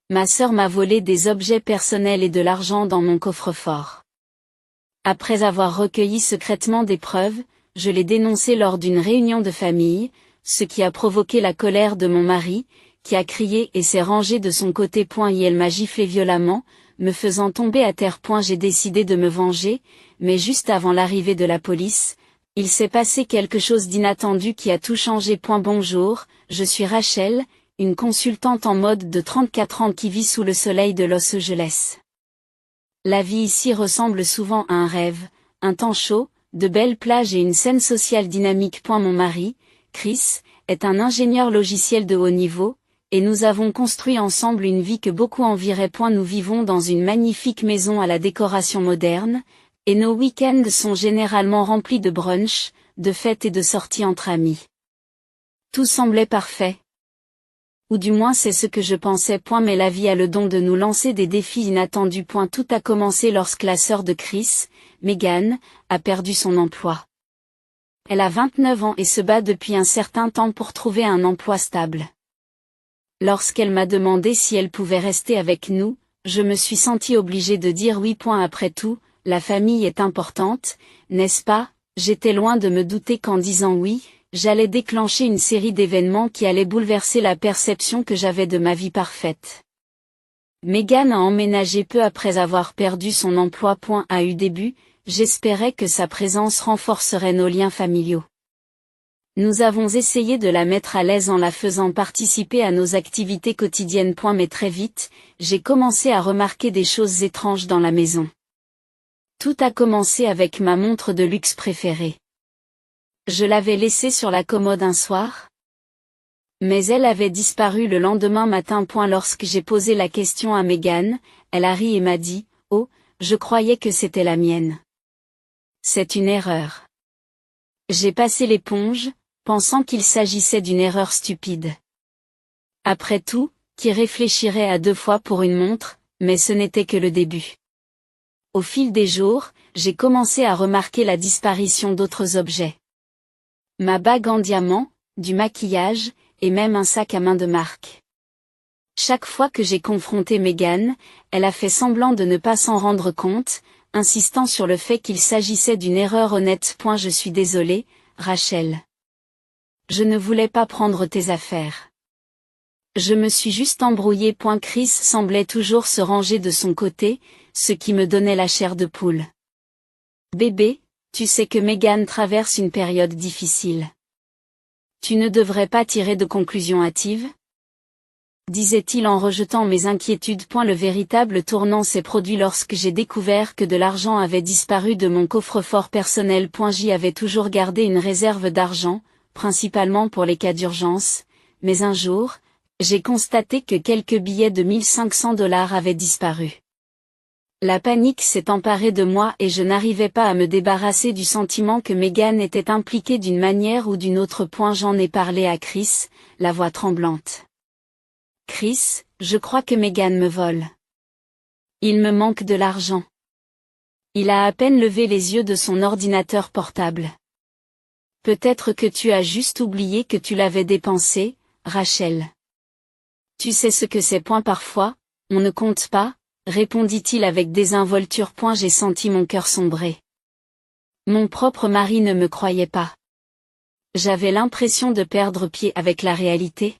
Ma sœur m'a volé des objets personnels et de l'argent dans mon coffre-fort. Après avoir recueilli secrètement des preuves, je l'ai dénoncé lors d'une réunion de famille, ce qui a provoqué la colère de mon mari, qui a crié et s'est rangé de son côté. Et elle m'a giflé violemment, me faisant tomber à terre. J'ai décidé de me venger, mais juste avant l'arrivée de la police, il s'est passé quelque chose d'inattendu qui a tout changé. Bonjour, je suis Rachel, une consultante en mode de 34 ans qui vit sous le soleil de Los Angeles. La vie ici ressemble souvent à un rêve, un temps chaud, de belles plages et une scène sociale dynamique. Mon mari, Chris, est un ingénieur logiciel de haut niveau, et nous avons construit ensemble une vie que beaucoup envieraient. Nous vivons dans une magnifique maison à la décoration moderne, et nos week-ends sont généralement remplis de brunch, de fêtes et de sorties entre amis. Tout semblait parfait. Ou du moins c'est ce que je pensais. Mais la vie a le don de nous lancer des défis inattendus. Tout a commencé lorsque la sœur de Chris, Megan, a perdu son emploi. Elle a 29 ans et se bat depuis un certain temps pour trouver un emploi stable. Lorsqu'elle m'a demandé si elle pouvait rester avec nous, je me suis sentie obligée de dire oui. Après tout, la famille est importante, n'est-ce pas? J'étais loin de me douter qu'en disant oui, j'allais déclencher une série d'événements qui allaient bouleverser la perception que j'avais de ma vie parfaite. Megan a emménagé peu après avoir perdu son emploi. À eu début, j'espérais que sa présence renforcerait nos liens familiaux. Nous avons essayé de la mettre à l'aise en la faisant participer à nos activités quotidiennes. Mais très vite, j'ai commencé à remarquer des choses étranges dans la maison. Tout a commencé avec ma montre de luxe préférée. Je l'avais laissée sur la commode un soir. Mais elle avait disparu le lendemain matin. Lorsque j'ai posé la question à Megan, elle a ri et m'a dit « Oh, je croyais que c'était la mienne. » C'est une erreur. J'ai passé l'éponge, pensant qu'il s'agissait d'une erreur stupide. Après tout, qui réfléchirait à 2 fois pour une montre, mais ce n'était que le début. Au fil des jours, j'ai commencé à remarquer la disparition d'autres objets. Ma bague en diamant, du maquillage, et même un sac à main de marque. Chaque fois que j'ai confronté Megan, elle a fait semblant de ne pas s'en rendre compte, insistant sur le fait qu'il s'agissait d'une erreur honnête. Je suis désolée, Rachel. Je ne voulais pas prendre tes affaires. Je me suis juste embrouillée. Chris semblait toujours se ranger de son côté, ce qui me donnait la chair de poule. Bébé, tu sais que Megan traverse une période difficile. Tu ne devrais pas tirer de conclusions hâtives? Disait-il en rejetant mes inquiétudes. Le véritable tournant s'est produit lorsque j'ai découvert que de l'argent avait disparu de mon coffre-fort personnel. J'y avais toujours gardé une réserve d'argent, principalement pour les cas d'urgence, mais un jour, j'ai constaté que quelques billets de $1500 avaient disparu. La panique s'est emparée de moi et je n'arrivais pas à me débarrasser du sentiment que Megan était impliquée d'une manière ou d'une autre. J'en ai parlé à Chris, la voix tremblante. Chris, je crois que Megan me vole. Il me manque de l'argent. Il a à peine levé les yeux de son ordinateur portable. Peut-être que tu as juste oublié que tu l'avais dépensé, Rachel. Tu sais ce que c'est. Parfois, on ne compte pas, répondit-il avec désinvolture. J'ai senti mon cœur sombrer. Mon propre mari ne me croyait pas. J'avais l'impression de perdre pied avec la réalité.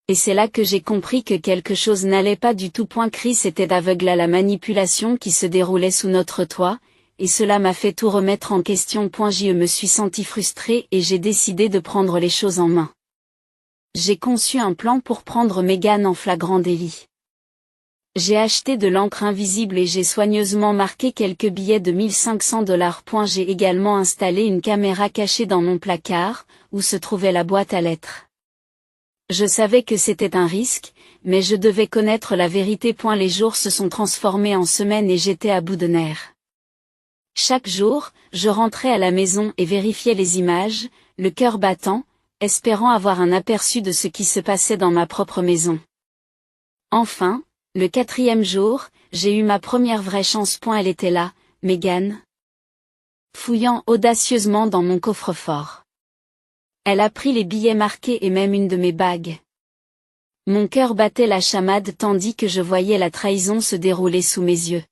Et c'est là que j'ai compris que quelque chose n'allait pas du tout. Chris était aveugle à la manipulation qui se déroulait sous notre toit, et cela m'a fait tout remettre en question. Je me suis senti frustrée et j'ai décidé de prendre les choses en main. J'ai conçu un plan pour prendre Megan en flagrant délit. J'ai acheté de l'encre invisible et j'ai soigneusement marqué quelques billets de $1500. J'ai également installé une caméra cachée dans mon placard, où se trouvait la boîte à lettres. Je savais que c'était un risque, mais je devais connaître la vérité. Les jours se sont transformés en semaines et j'étais à bout de nerfs. Chaque jour, je rentrais à la maison et vérifiais les images, le cœur battant, espérant avoir un aperçu de ce qui se passait dans ma propre maison. Enfin, le 4e jour, j'ai eu ma première vraie chance. Elle était là, Megan. Fouillant audacieusement dans mon coffre-fort. Elle a pris les billets marqués et même une de mes bagues. Mon cœur battait la chamade tandis que je voyais la trahison se dérouler sous mes yeux.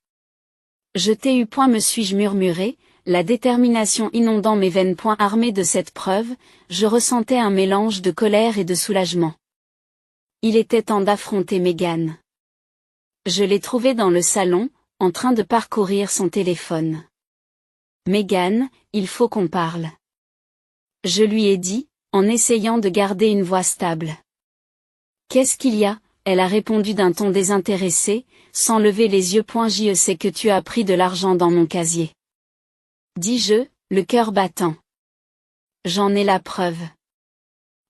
Je t'ai eu point, me suis-je murmuré, la détermination inondant mes veines. Point armée de cette preuve, je ressentais un mélange de colère et de soulagement. Il était temps d'affronter Megan. Je l'ai trouvée dans le salon, en train de parcourir son téléphone. Megan, il faut qu'on parle. Je lui ai dit, en essayant de garder une voix stable. Qu'est-ce qu'il y a? Elle a répondu d'un ton désintéressé, sans lever les yeux. Je sais que tu as pris de l'argent dans mon casier. Dis-je, le cœur battant. J'en ai la preuve.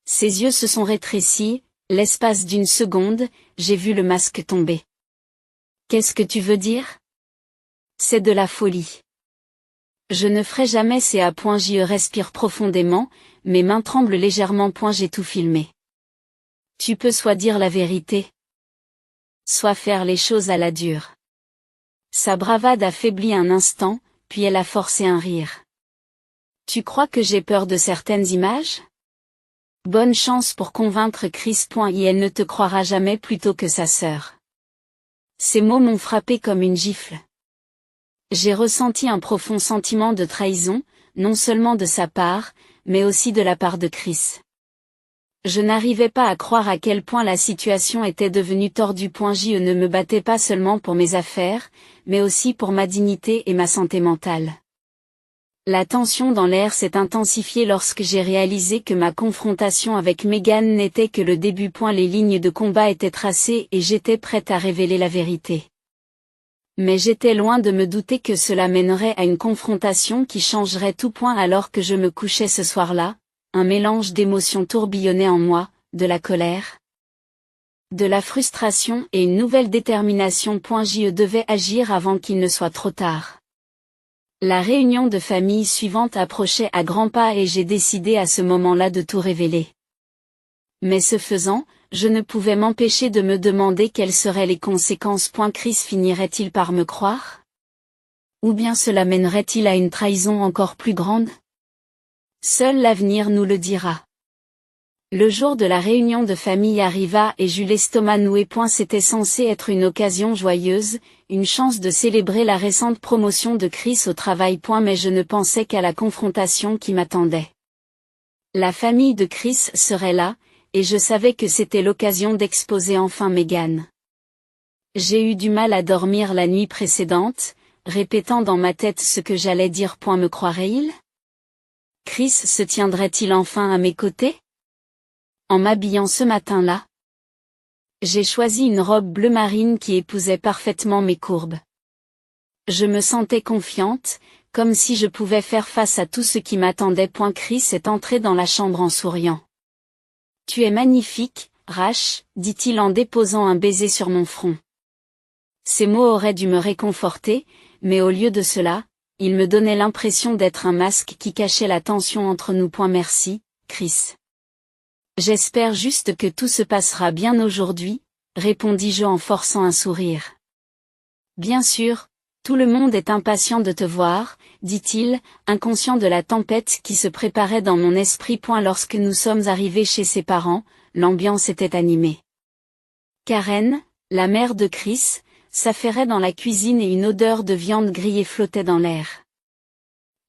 Ses yeux se sont rétrécis, l'espace d'une seconde, j'ai vu le masque tomber. Qu'est-ce que tu veux dire? C'est de la folie. Je ne ferai jamais ça. Je respire profondément, mes mains tremblent légèrement. J'ai tout filmé. Tu peux soit dire la vérité, soit faire les choses à la dure. Sa bravade a faibli un instant, puis elle a forcé un rire. Tu crois que j'ai peur de certaines images? Bonne chance pour convaincre Chris. Elle ne te croira jamais plutôt que sa sœur. Ces mots m'ont frappé comme une gifle. J'ai ressenti un profond sentiment de trahison, non seulement de sa part, mais aussi de la part de Chris. Je n'arrivais pas à croire à quel point la situation était devenue tordue. Je ne me battais pas seulement pour mes affaires, mais aussi pour ma dignité et ma santé mentale. La tension dans l'air s'est intensifiée lorsque j'ai réalisé que ma confrontation avec Megan n'était que le début. Les lignes de combat étaient tracées et j'étais prête à révéler la vérité. Mais j'étais loin de me douter que cela mènerait à une confrontation qui changerait tout. Alors que je me couchais ce soir-là, un mélange d'émotions tourbillonnait en moi, de la colère, de la frustration et une nouvelle détermination. Je devais agir avant qu'il ne soit trop tard. La réunion de famille suivante approchait à grands pas et j'ai décidé à ce moment-là de tout révéler. Mais ce faisant, je ne pouvais m'empêcher de me demander quelles seraient les conséquences. Chris finirait-il par me croire? Ou bien cela mènerait-il à une trahison encore plus grande? Seul l'avenir nous le dira. Le jour de la réunion de famille arriva et j'eus l'estomac noué. C'était censé être une occasion joyeuse, une chance de célébrer la récente promotion de Chris au travail. Mais je ne pensais qu'à la confrontation qui m'attendait. La famille de Chris serait là, et je savais que c'était l'occasion d'exposer enfin Megan. J'ai eu du mal à dormir la nuit précédente, répétant dans ma tête ce que j'allais dire. Me croirait-il? Chris se tiendrait-il enfin à mes côtés? En m'habillant ce matin-là, j'ai choisi une robe bleu marine qui épousait parfaitement mes courbes. Je me sentais confiante, comme si je pouvais faire face à tout ce qui m'attendait. Chris est entré dans la chambre en souriant. Tu es magnifique, Rash, dit-il en déposant un baiser sur mon front. Ces mots auraient dû me réconforter, mais au lieu de cela, il me donnait l'impression d'être un masque qui cachait la tension entre nous. Merci, Chris. J'espère juste que tout se passera bien aujourd'hui, répondis-je en forçant un sourire. Bien sûr, tout le monde est impatient de te voir, dit-il, inconscient de la tempête qui se préparait dans mon esprit. Lorsque nous sommes arrivés chez ses parents, l'ambiance était animée. Karen, la mère de Chris, s'affairait dans la cuisine et une odeur de viande grillée flottait dans l'air.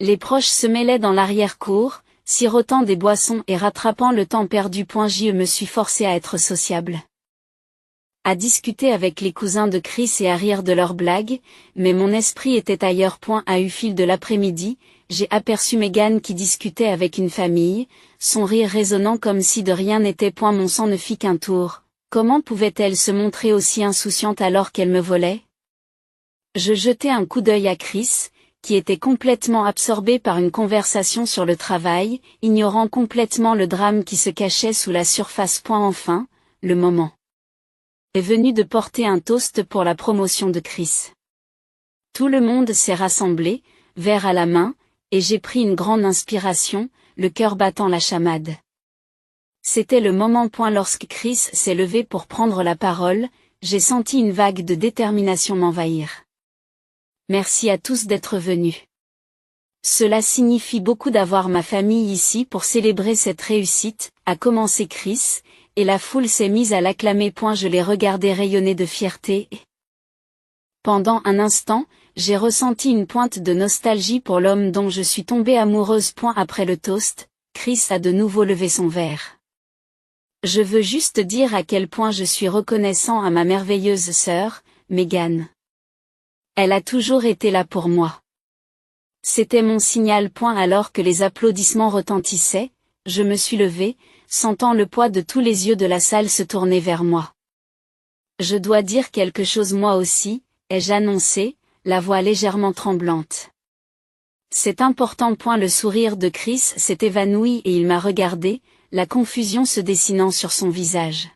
Les proches se mêlaient dans l'arrière-cour, sirotant des boissons et rattrapant le temps perdu. Je me suis forcé à être sociable, à discuter avec les cousins de Chris et à rire de leurs blagues, mais mon esprit était ailleurs. À au fil de l'après-midi, j'ai aperçu Megan qui discutait avec une famille, son rire résonnant comme si de rien n'était. Mon sang ne fit qu'un tour. Comment pouvait-elle se montrer aussi insouciante alors qu'elle me volait? Je jetai un coup d'œil à Chris, qui était complètement absorbé par une conversation sur le travail, ignorant complètement le drame qui se cachait sous la surface. Enfin, le moment est venu de porter un toast pour la promotion de Chris. Tout le monde s'est rassemblé, verre à la main, et j'ai pris une grande inspiration, le cœur battant la chamade. C'était le moment. Lorsque Chris s'est levé pour prendre la parole, j'ai senti une vague de détermination m'envahir. Merci à tous d'être venus. Cela signifie beaucoup d'avoir ma famille ici pour célébrer cette réussite, a commencé Chris, et la foule s'est mise à l'acclamer. Je l'ai regardé rayonner de fierté. Pendant un instant, j'ai ressenti une pointe de nostalgie pour l'homme dont je suis tombée amoureuse. Après le toast, Chris a de nouveau levé son verre. Je veux juste dire à quel point je suis reconnaissant à ma merveilleuse sœur, Megan. Elle a toujours été là pour moi. C'était mon signal. Alors que les applaudissements retentissaient, je me suis levée, sentant le poids de tous les yeux de la salle se tourner vers moi. Je dois dire quelque chose moi aussi, ai-je annoncé, la voix légèrement tremblante. C'est important. Le sourire de Chris s'est évanoui et il m'a regardé, la confusion se dessinant sur son visage.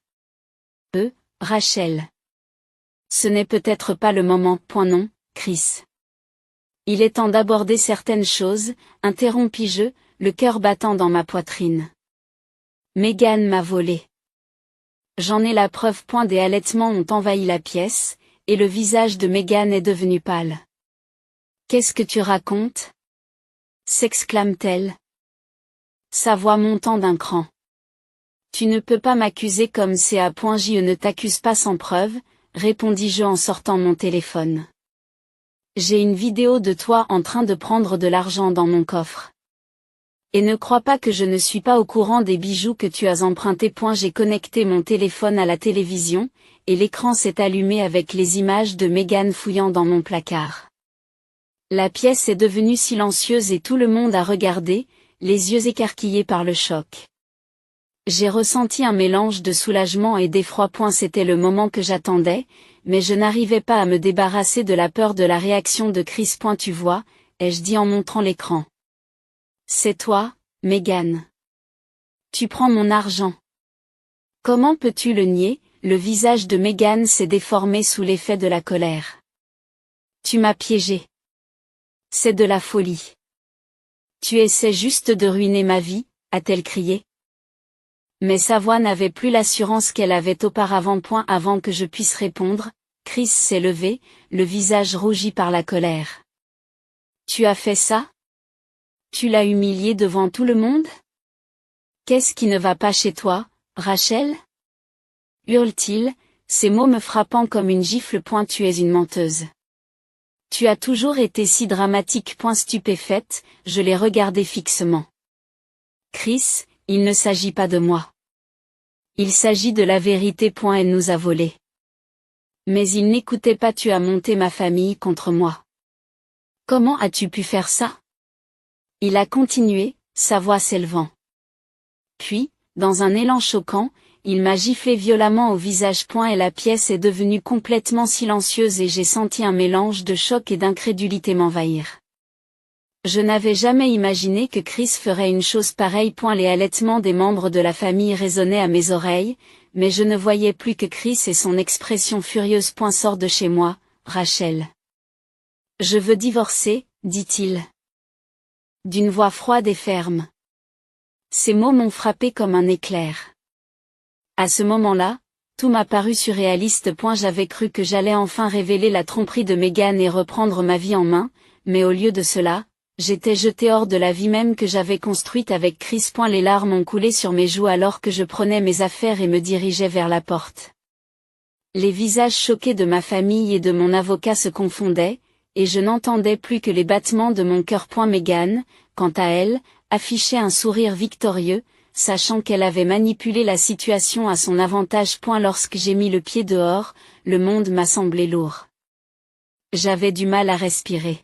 Rachel. Ce n'est peut-être pas le moment. Non, Chris. Il est temps d'aborder certaines choses, interrompis-je, le cœur battant dans ma poitrine. Megan m'a volé. J'en ai la preuve. Des halètements ont envahi la pièce, et le visage de Megan est devenu pâle. Qu'est-ce que tu racontes? S'exclame-t-elle. Sa voix montant d'un cran. Tu ne peux pas m'accuser comme ça. Je ne t'accuse pas sans preuve, répondis-je en sortant mon téléphone. J'ai une vidéo de toi en train de prendre de l'argent dans mon coffre. Et ne crois pas que je ne suis pas au courant des bijoux que tu as empruntés. J'ai connecté mon téléphone à la télévision, et l'écran s'est allumé avec les images de Megan fouillant dans mon placard. La pièce est devenue silencieuse et tout le monde a regardé, les yeux écarquillés par le choc. J'ai ressenti un mélange de soulagement et d'effroi. C'était le moment que j'attendais, mais je n'arrivais pas à me débarrasser de la peur de la réaction de Chris. Tu vois, ai-je dit en montrant l'écran. C'est toi, Megan. Tu prends mon argent. Comment peux-tu le nier? Le visage de Megan s'est déformé sous l'effet de la colère. Tu m'as piégé. C'est de la folie. Tu essaies juste de ruiner ma vie, a-t-elle crié. Mais sa voix n'avait plus l'assurance qu'elle avait auparavant. Avant que je puisse répondre, Chris s'est levé, le visage rougi par la colère. Tu as fait ça? Tu l'as humilié devant tout le monde? Qu'est-ce qui ne va pas chez toi, Rachel? Hurle-t-il, ces mots me frappant comme une gifle. Tu es une menteuse. Tu as toujours été si dramatique. Stupéfaite, je l'ai regardé fixement. Chris, il ne s'agit pas de moi. Il s'agit de la vérité. Elle nous a volés. Mais il n'écoutait pas. Tu as monté ma famille contre moi. Comment as-tu pu faire ça? Il a continué, sa voix s'élevant. Puis, dans un élan choquant, il m'a giflé violemment au visage. Et la pièce est devenue complètement silencieuse et j'ai senti un mélange de choc et d'incrédulité m'envahir. Je n'avais jamais imaginé que Chris ferait une chose pareille. Les halètements des membres de la famille résonnaient à mes oreilles, mais je ne voyais plus que Chris et son expression furieuse. Sors de chez moi, Rachel. Je veux divorcer, dit-il. D'une voix froide et ferme. Ces mots m'ont frappé comme un éclair. À ce moment-là, tout m'a paru surréaliste. J'avais cru que j'allais enfin révéler la tromperie de Megan et reprendre ma vie en main, mais au lieu de cela, j'étais jetée hors de la vie même que j'avais construite avec Chris. Les larmes ont coulé sur mes joues alors que je prenais mes affaires et me dirigeais vers la porte. Les visages choqués de ma famille et de mon avocat se confondaient, et je n'entendais plus que les battements de mon cœur. Megan, quant à elle, affichait un sourire victorieux, sachant qu'elle avait manipulé la situation à son avantage. Lorsque j'ai mis le pied dehors, le monde m'a semblé lourd. J'avais du mal à respirer.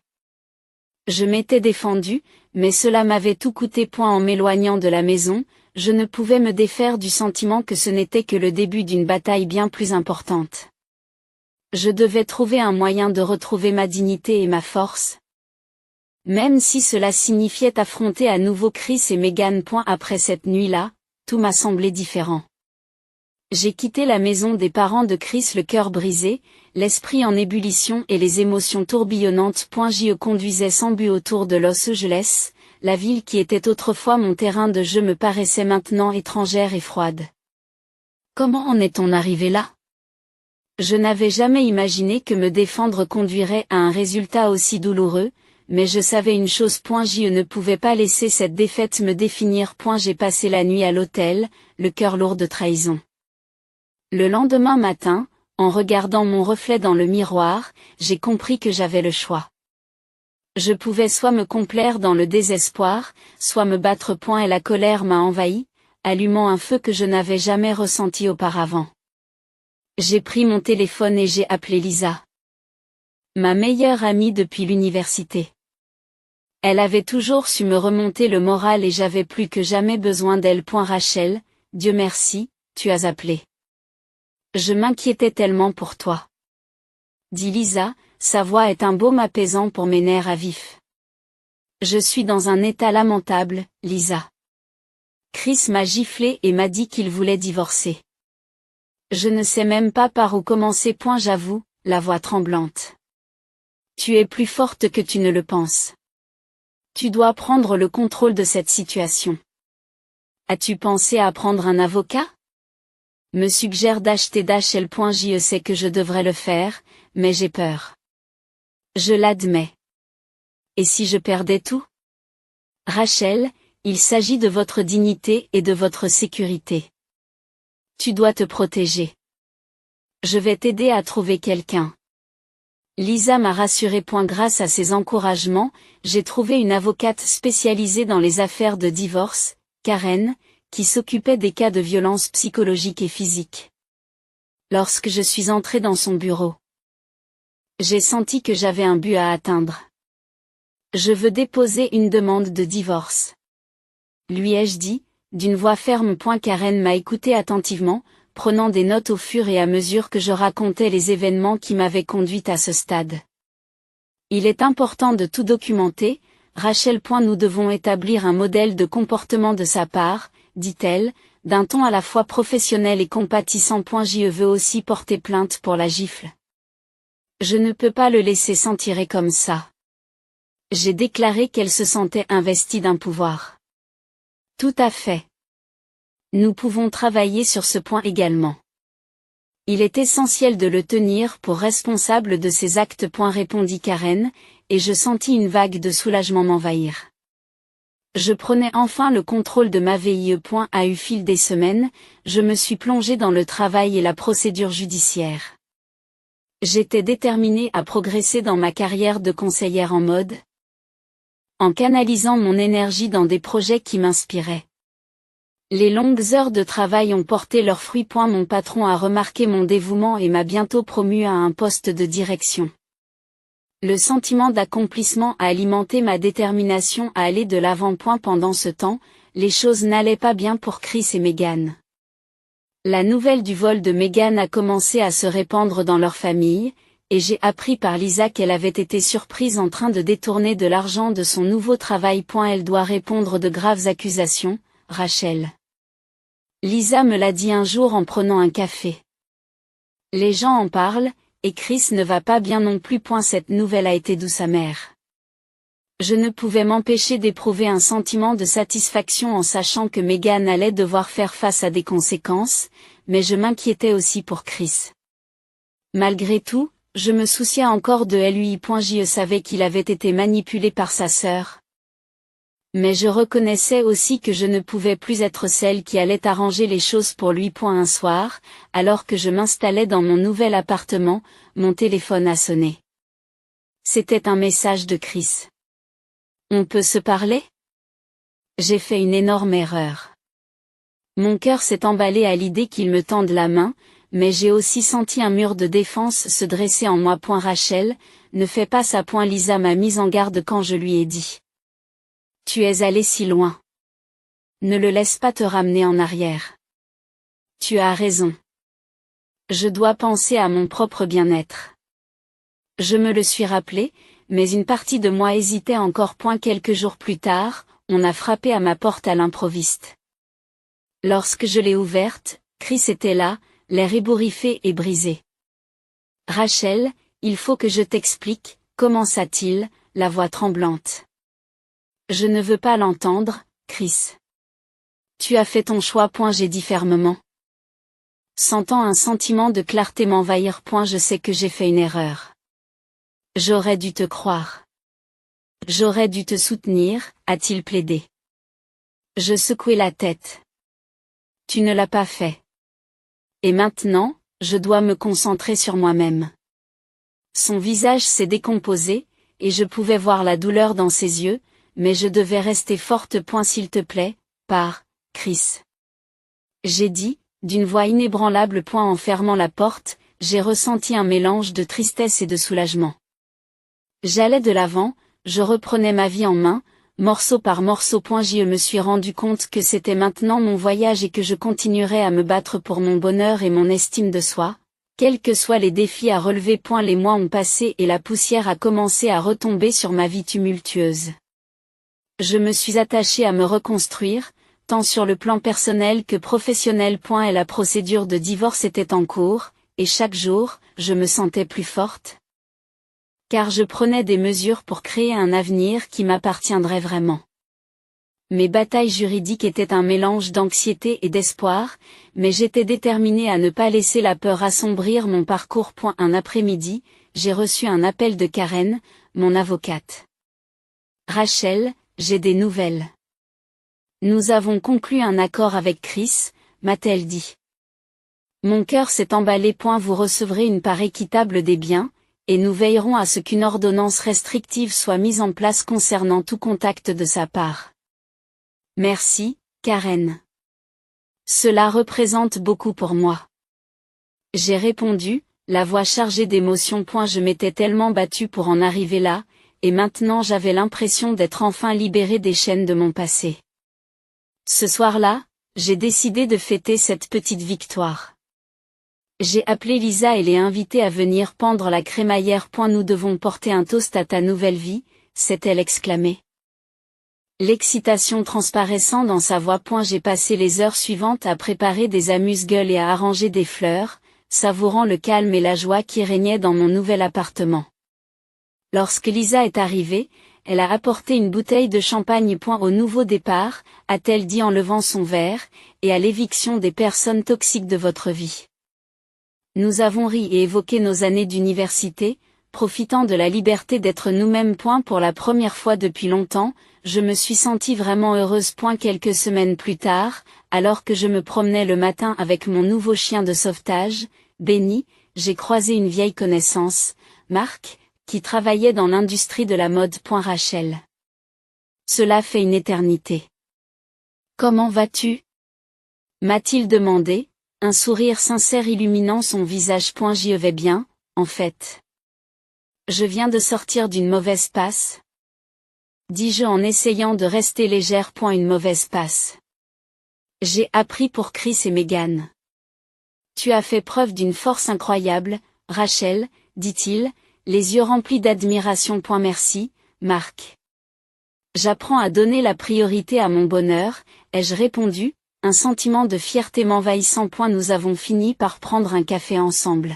Je m'étais défendue, mais cela m'avait tout coûté. En m'éloignant de la maison, je ne pouvais me défaire du sentiment que ce n'était que le début d'une bataille bien plus importante. Je devais trouver un moyen de retrouver ma dignité et ma force. Même si cela signifiait affronter à nouveau Chris et Megan. Après cette nuit-là, tout m'a semblé différent. J'ai quitté la maison des parents de Chris le cœur brisé, l'esprit en ébullition et les émotions tourbillonnantes. J'y conduisais sans but autour de Los Angeles, la ville qui était autrefois mon terrain de jeu me paraissait maintenant étrangère et froide. Comment en est-on arrivé là? Je n'avais jamais imaginé que me défendre conduirait à un résultat aussi douloureux, mais je savais une chose. Je ne pouvais pas laisser cette défaite me définir. J'ai passé la nuit à l'hôtel, le cœur lourd de trahison. Le lendemain matin, en regardant mon reflet dans le miroir, j'ai compris que j'avais le choix. Je pouvais soit me complaire dans le désespoir, soit me battre. Et la colère m'a envahi, allumant un feu que je n'avais jamais ressenti auparavant. J'ai pris mon téléphone et j'ai appelé Lisa. Ma meilleure amie depuis l'université. Elle avait toujours su me remonter le moral et j'avais plus que jamais besoin d'elle. Rachel, Dieu merci, tu as appelé. Je m'inquiétais tellement pour toi. Dit Lisa, sa voix est un baume apaisant pour mes nerfs à vif. Je suis dans un état lamentable, Lisa. Chris m'a giflé et m'a dit qu'il voulait divorcer. Je ne sais même pas par où commencer. J'avoue, la voix tremblante. Tu es plus forte que tu ne le penses. Tu dois prendre le contrôle de cette situation. As-tu pensé à prendre un avocat? Me suggère d'acheter d'HL. Je sais que je devrais le faire, mais j'ai peur. Je l'admets. Et si je perdais tout? Rachel, il s'agit de votre dignité et de votre sécurité. Tu dois te protéger. Je vais t'aider à trouver quelqu'un. Lisa m'a rassuré. Grâce à ses encouragements, j'ai trouvé une avocate spécialisée dans les affaires de divorce, Karen, qui s'occupait des cas de violence psychologique et physique. Lorsque je suis entrée dans son bureau, j'ai senti que j'avais un but à atteindre. Je veux déposer une demande de divorce. Lui ai-je dit, d'une voix ferme. Karen m'a écouté attentivement, prenant des notes au fur et à mesure que je racontais les événements qui m'avaient conduite à ce stade. Il est important de tout documenter, Rachel. Nous devons établir un modèle de comportement de sa part, dit-elle, d'un ton à la fois professionnel et compatissant. Je veux aussi porter plainte pour la gifle. Je ne peux pas le laisser s'en tirer comme ça. J'ai déclaré qu'elle se sentait investie d'un pouvoir. Tout à fait. Nous pouvons travailler sur ce point également. Il est essentiel de le tenir pour responsable de ses actes. Répondit Karen, et je sentis une vague de soulagement m'envahir. Je prenais enfin le contrôle de ma vie. Au fil des semaines, je me suis plongée dans le travail et la procédure judiciaire. J'étais déterminée à progresser dans ma carrière de conseillère en mode, en canalisant mon énergie dans des projets qui m'inspiraient. Les longues heures de travail ont porté leurs fruits. Mon patron a remarqué mon dévouement et m'a bientôt promu à un poste de direction. Le sentiment d'accomplissement a alimenté ma détermination à aller de l'avant. Pendant ce temps, les choses n'allaient pas bien pour Chris et Meghan. La nouvelle du vol de Meghan a commencé à se répandre dans leur famille, et j'ai appris par Lisa qu'elle avait été surprise en train de détourner de l'argent de son nouveau travail. Elle doit répondre de graves accusations, Rachel. Lisa me l'a dit un jour en prenant un café. Les gens en parlent, et Chris ne va pas bien non plus. Cette nouvelle a été douce amère. Je ne pouvais m'empêcher d'éprouver un sentiment de satisfaction en sachant que Meghan allait devoir faire face à des conséquences, mais je m'inquiétais aussi pour Chris. Malgré tout, je me souciais encore de lui. Je savais qu'il avait été manipulé par sa sœur. Mais je reconnaissais aussi que je ne pouvais plus être celle qui allait arranger les choses pour lui. Un soir, alors que je m'installais dans mon nouvel appartement, mon téléphone a sonné. C'était un message de Chris. On peut se parler? J'ai fait une énorme erreur. Mon cœur s'est emballé à l'idée qu'il me tende la main, mais j'ai aussi senti un mur de défense se dresser en moi. Rachel, ne fais pas ça. Lisa m'a mise en garde quand je lui ai dit. Tu es allé si loin. Ne le laisse pas te ramener en arrière. Tu as raison. Je dois penser à mon propre bien-être. Je me le suis rappelé, mais une partie de moi hésitait encore. Quelques jours plus tard, on a frappé à ma porte à l'improviste. Lorsque je l'ai ouverte, Chris était là, l'air ébouriffé et brisé. Rachel, il faut que je t'explique, commença-t-il, la voix tremblante. Je ne veux pas l'entendre, Chris. Tu as fait ton choix. J'ai dit fermement. Sentant un sentiment de clarté m'envahir. Je sais que j'ai fait une erreur. J'aurais dû te croire. J'aurais dû te soutenir, a-t-il plaidé. Je secouai la tête. Tu ne l'as pas fait. Et maintenant, je dois me concentrer sur moi-même. Son visage s'est décomposé, et je pouvais voir la douleur dans ses yeux, mais je devais rester forte. S'il te plaît, pars, Chris. J'ai dit, d'une voix inébranlable. En fermant la porte, j'ai ressenti un mélange de tristesse et de soulagement. J'allais de l'avant, je reprenais ma vie en main, morceau par morceau. Je me suis rendu compte que c'était maintenant mon voyage et que je continuerais à me battre pour mon bonheur et mon estime de soi, quels que soient les défis à relever. Les mois ont passé et la poussière a commencé à retomber sur ma vie tumultueuse. Je me suis attachée à me reconstruire, tant sur le plan personnel que professionnel. Et la procédure de divorce était en cours, et chaque jour, je me sentais plus forte. Car je prenais des mesures pour créer un avenir qui m'appartiendrait vraiment. Mes batailles juridiques étaient un mélange d'anxiété et d'espoir, mais j'étais déterminée à ne pas laisser la peur assombrir mon parcours. Un après-midi, j'ai reçu un appel de Karen, mon avocate. Rachel, j'ai des nouvelles. Nous avons conclu un accord avec Chris, m'a-t-elle dit. Mon cœur s'est emballé. Vous recevrez une part équitable des biens, et nous veillerons à ce qu'une ordonnance restrictive soit mise en place concernant tout contact de sa part. Merci, Karen. Cela représente beaucoup pour moi. J'ai répondu, la voix chargée d'émotion. Je m'étais tellement battue pour en arriver là, et maintenant j'avais l'impression d'être enfin libérée des chaînes de mon passé. Ce soir-là, j'ai décidé de fêter cette petite victoire. J'ai appelé Lisa et l'ai invitée à venir pendre la crémaillère. Nous devons porter un toast à ta nouvelle vie, s'est-elle exclamée. L'excitation transparaissant dans sa voix. J'ai passé les heures suivantes à préparer des amuse-gueules et à arranger des fleurs, savourant le calme et la joie qui régnaient dans mon nouvel appartement. Lorsque Lisa est arrivée, elle a apporté une bouteille de champagne. Au nouveau départ, a-t-elle dit en levant son verre, et à l'éviction des personnes toxiques de votre vie. Nous avons ri et évoqué nos années d'université, profitant de la liberté d'être nous-mêmes. Pour la première fois depuis longtemps, je me suis sentie vraiment heureuse. Quelques semaines plus tard, alors que je me promenais le matin avec mon nouveau chien de sauvetage, Benny, j'ai croisé une vieille connaissance, Marc, qui travaillait dans l'industrie de la mode. Rachel. Cela fait une éternité. Comment vas-tu? M'a-t-il demandé, un sourire sincère illuminant son visage. J'y vais bien, en fait. Je viens de sortir d'une mauvaise passe. Dis-je en essayant de rester légère. Une mauvaise passe. J'ai appris pour Chris et Meghan. Tu as fait preuve d'une force incroyable, Rachel, dit-il, les yeux remplis d'admiration. Merci, Marc. J'apprends à donner la priorité à mon bonheur, ai-je répondu, un sentiment de fierté m'envahissant. Nous avons fini par prendre un café ensemble.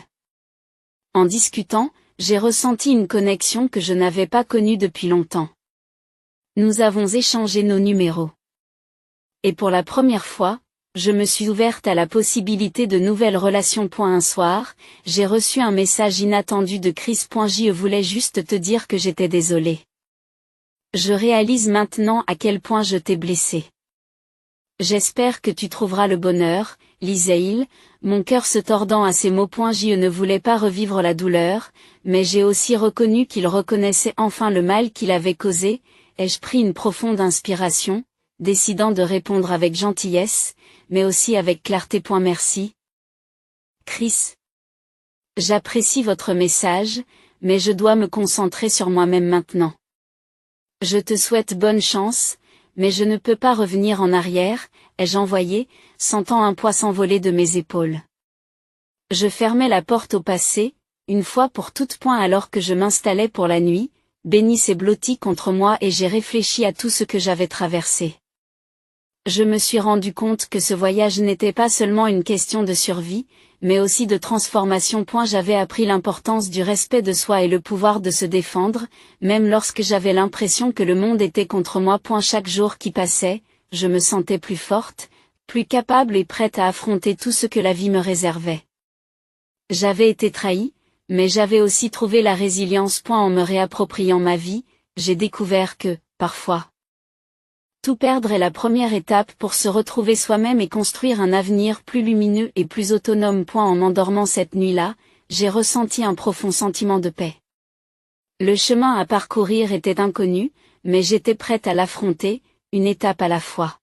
En discutant, j'ai ressenti une connexion que je n'avais pas connue depuis longtemps. Nous avons échangé nos numéros. Et pour la première fois, je me suis ouverte à la possibilité de nouvelles relations. Un soir, j'ai reçu un message inattendu de Chris. Je voulais juste te dire que j'étais désolée. Je réalise maintenant à quel point je t'ai blessé. J'espère que tu trouveras le bonheur, lisait-il, mon cœur se tordant à ces mots. Je ne voulais pas revivre la douleur, mais j'ai aussi reconnu qu'il reconnaissait enfin le mal qu'il avait causé. Ai-je pris une profonde inspiration, décidant de répondre avec gentillesse, mais aussi avec clarté. Merci. Chris. J'apprécie votre message, mais je dois me concentrer sur moi-même maintenant. Je te souhaite bonne chance, mais je ne peux pas revenir en arrière, ai-je envoyé, sentant un poids s'envoler de mes épaules. Je fermai la porte au passé, une fois pour toutes. Alors que je m'installais pour la nuit, Benny s'est blotti contre moi et j'ai réfléchi à tout ce que j'avais traversé. Je me suis rendu compte que ce voyage n'était pas seulement une question de survie, mais aussi de transformation. J'avais appris l'importance du respect de soi et le pouvoir de se défendre, même lorsque j'avais l'impression que le monde était contre moi. Chaque jour qui passait, je me sentais plus forte, plus capable et prête à affronter tout ce que la vie me réservait. J'avais été trahie, mais j'avais aussi trouvé la résilience. En me réappropriant ma vie, j'ai découvert que, parfois, tout perdre est la première étape pour se retrouver soi-même et construire un avenir plus lumineux et plus autonome. En m'endormant cette nuit-là, j'ai ressenti un profond sentiment de paix. Le chemin à parcourir était inconnu, mais j'étais prête à l'affronter, une étape à la fois.